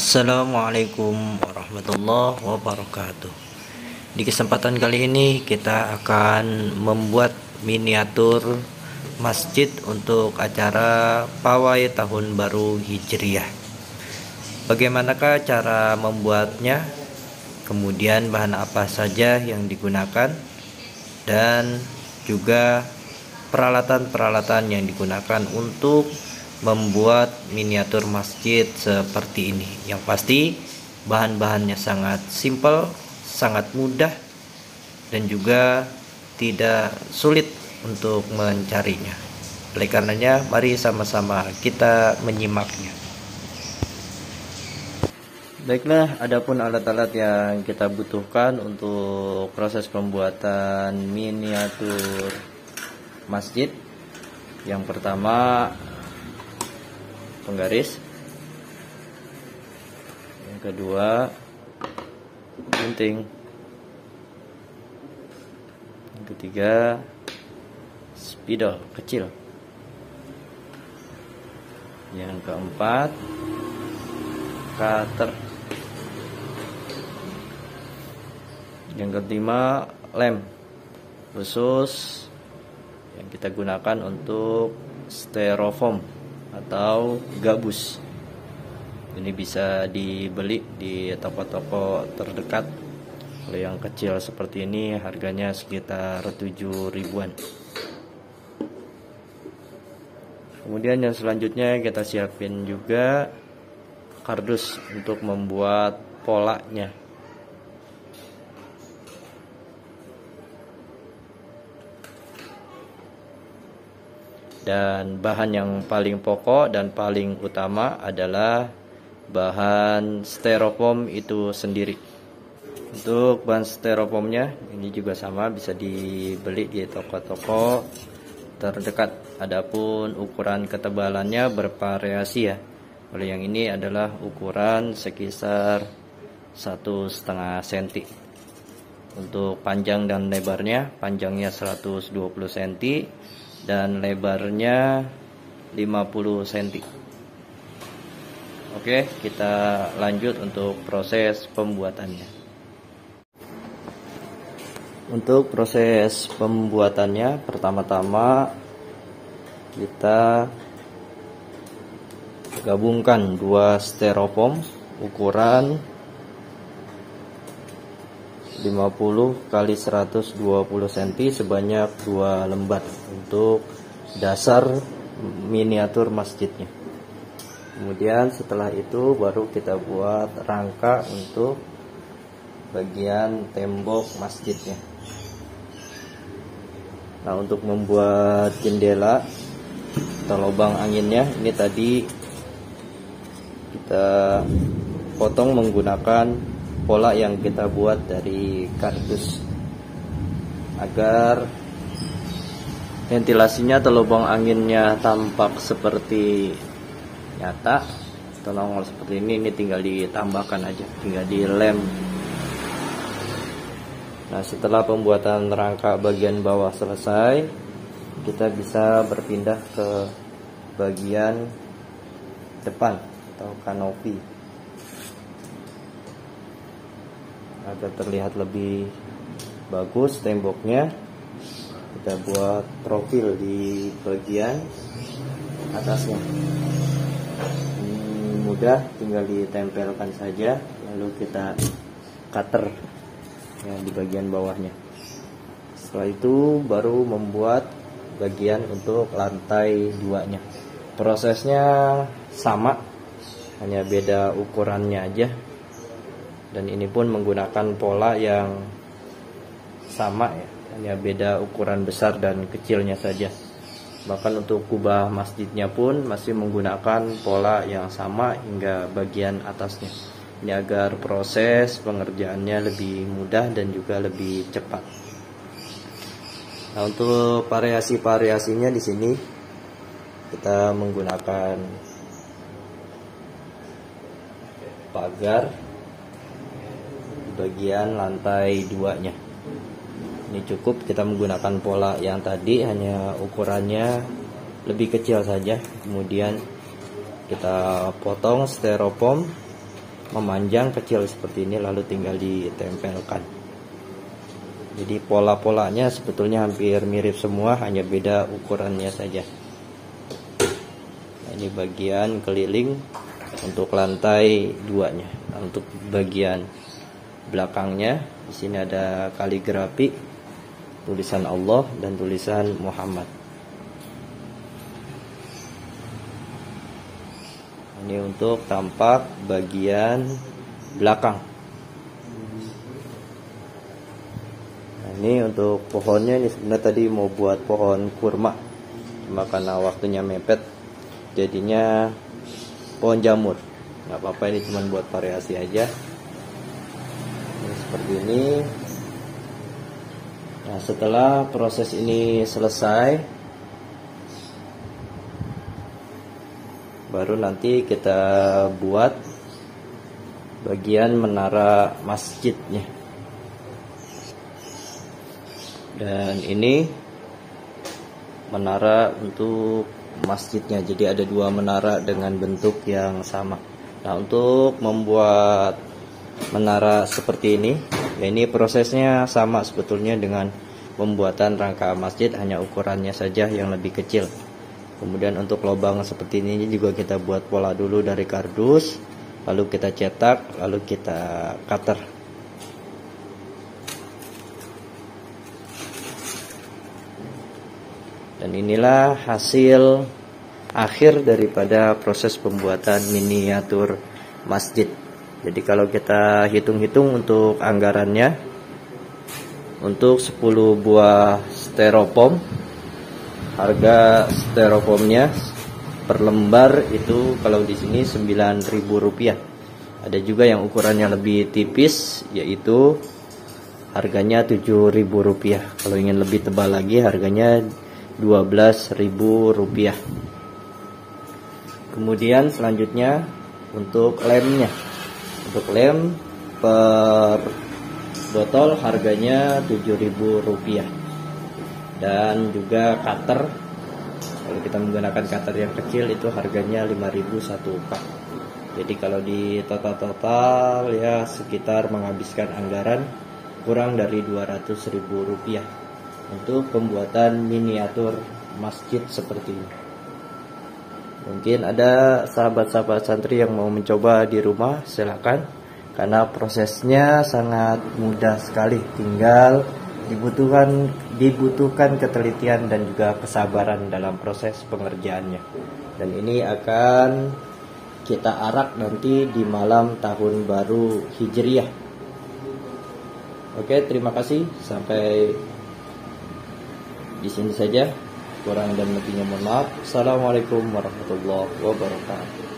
Assalamualaikum warahmatullahi wabarakatuh. Di kesempatan kali ini kita akan membuat miniatur masjid untuk acara Pawai Tahun Baru Hijriah. Bagaimanakah cara membuatnya? Kemudian bahan apa saja yang digunakan? Dan juga peralatan-peralatan yang digunakan untuk membuat miniatur masjid seperti ini. Yang pasti bahan-bahannya sangat simpel, sangat mudah, dan juga tidak sulit untuk mencarinya. Oleh karenanya, mari sama-sama kita menyimaknya. Baiklah, adapun alat-alat yang kita butuhkan untuk proses pembuatan miniatur masjid. Yang pertama, penggaris. Yang kedua, gunting. Yang ketiga, spidol kecil. Yang keempat, cutter. Yang kelima, lem khusus yang kita gunakan untuk styrofoam atau gabus. Ini bisa dibeli di toko-toko terdekat. Kalau yang kecil seperti ini harganya sekitar 7 ribuan. Kemudian yang selanjutnya kita siapin juga kardus untuk membuat polanya. Dan bahan yang paling pokok dan paling utama adalah bahan styrofoam itu sendiri. Untuk bahan styrofoamnya ini juga sama, bisa dibeli di toko-toko terdekat. Adapun ukuran ketebalannya bervariasi ya. Kalau yang ini adalah ukuran sekitar 1,5 cm. Untuk panjang dan lebarnya, panjangnya 120 cm dan lebarnya 50 cm. Oke, kita lanjut untuk proses pembuatannya. Untuk proses pembuatannya, pertama-tama kita gabungkan 2 styrofoam ukuran 50 x 120 cm sebanyak 2 lembar untuk dasar miniatur masjidnya. Kemudian setelah itu baru kita buat rangka untuk bagian tembok masjidnya. Nah, untuk membuat jendela atau lubang anginnya, ini tadi kita potong menggunakan pola yang kita buat dari kardus agar ventilasinya atau lubang anginnya tampak seperti nyata atau nongol seperti ini tinggal ditambahkan aja, tinggal dilem. Nah, setelah pembuatan rangka bagian bawah selesai, kita bisa berpindah ke bagian depan atau kanopi agar terlihat lebih bagus temboknya. Kita buat profil di bagian atasnya. Ini mudah, tinggal ditempelkan saja, lalu kita cutter ya, di bagian bawahnya. Setelah itu baru membuat bagian untuk lantai 2-nya. Prosesnya sama, hanya beda ukurannya aja. Dan ini pun menggunakan pola yang sama ya, hanya beda ukuran besar dan kecilnya saja. Bahkan untuk kubah masjidnya pun masih menggunakan pola yang sama hingga bagian atasnya. Ini agar proses pengerjaannya lebih mudah dan juga lebih cepat. Nah, untuk variasi-variasinya di sini kita menggunakan pagar bagian lantai 2-nya. Ini cukup, kita menggunakan pola yang tadi, hanya ukurannya lebih kecil saja. Kemudian kita potong styrofoam memanjang kecil seperti ini, lalu tinggal ditempelkan. Jadi pola-polanya sebetulnya hampir mirip semua, hanya beda ukurannya saja. Nah, ini bagian keliling untuk lantai 2-nya. Nah, untuk bagian belakangnya di sini ada kaligrafi, tulisan Allah dan tulisan Muhammad. Ini untuk tampak bagian belakang. Nah, ini untuk pohonnya, ini sebenarnya tadi mau buat pohon kurma, cuma karena waktunya mepet jadinya pohon jamur. Nggak apa-apa, ini cuma buat variasi aja. Ini seperti ini. Nah, setelah proses ini selesai, baru nanti kita buat bagian menara masjidnya. Dan ini menara untuk masjidnya, jadi ada 2 menara dengan bentuk yang sama. Nah, untuk membuat menara seperti ini, ya ini prosesnya sama sebetulnya dengan pembuatan rangka masjid, hanya ukurannya saja yang lebih kecil. Kemudian untuk lubang seperti ini juga kita buat pola dulu dari kardus, lalu kita cetak, lalu kita cutter. Dan inilah hasil akhir daripada proses pembuatan miniatur masjid. Jadi kalau kita hitung-hitung untuk anggarannya, untuk 10 buah styrofoam, harga styrofoamnya per lembar itu kalau di sini Rp9.000. Ada juga yang ukurannya lebih tipis, yaitu harganya Rp7.000. Kalau ingin lebih tebal lagi, harganya Rp12.000. Kemudian selanjutnya untuk lemnya. Untuk lem per botol harganya Rp7.000. Dan juga cutter, kalau kita menggunakan cutter yang kecil itu harganya Rp5.000 satu pak. Jadi kalau di total ya sekitar menghabiskan anggaran kurang dari Rp200.000 untuk pembuatan miniatur masjid seperti ini. Mungkin ada sahabat-sahabat santri yang mau mencoba di rumah, silakan, karena prosesnya sangat mudah sekali, tinggal dibutuhkan ketelitian dan juga kesabaran dalam proses pengerjaannya. Dan ini akan kita arak nanti di malam tahun baru Hijriah. Oke, terima kasih, sampai di sini saja. Kurang dan lebihnya mohon maaf. Assalamualaikum warahmatullahi wabarakatuh.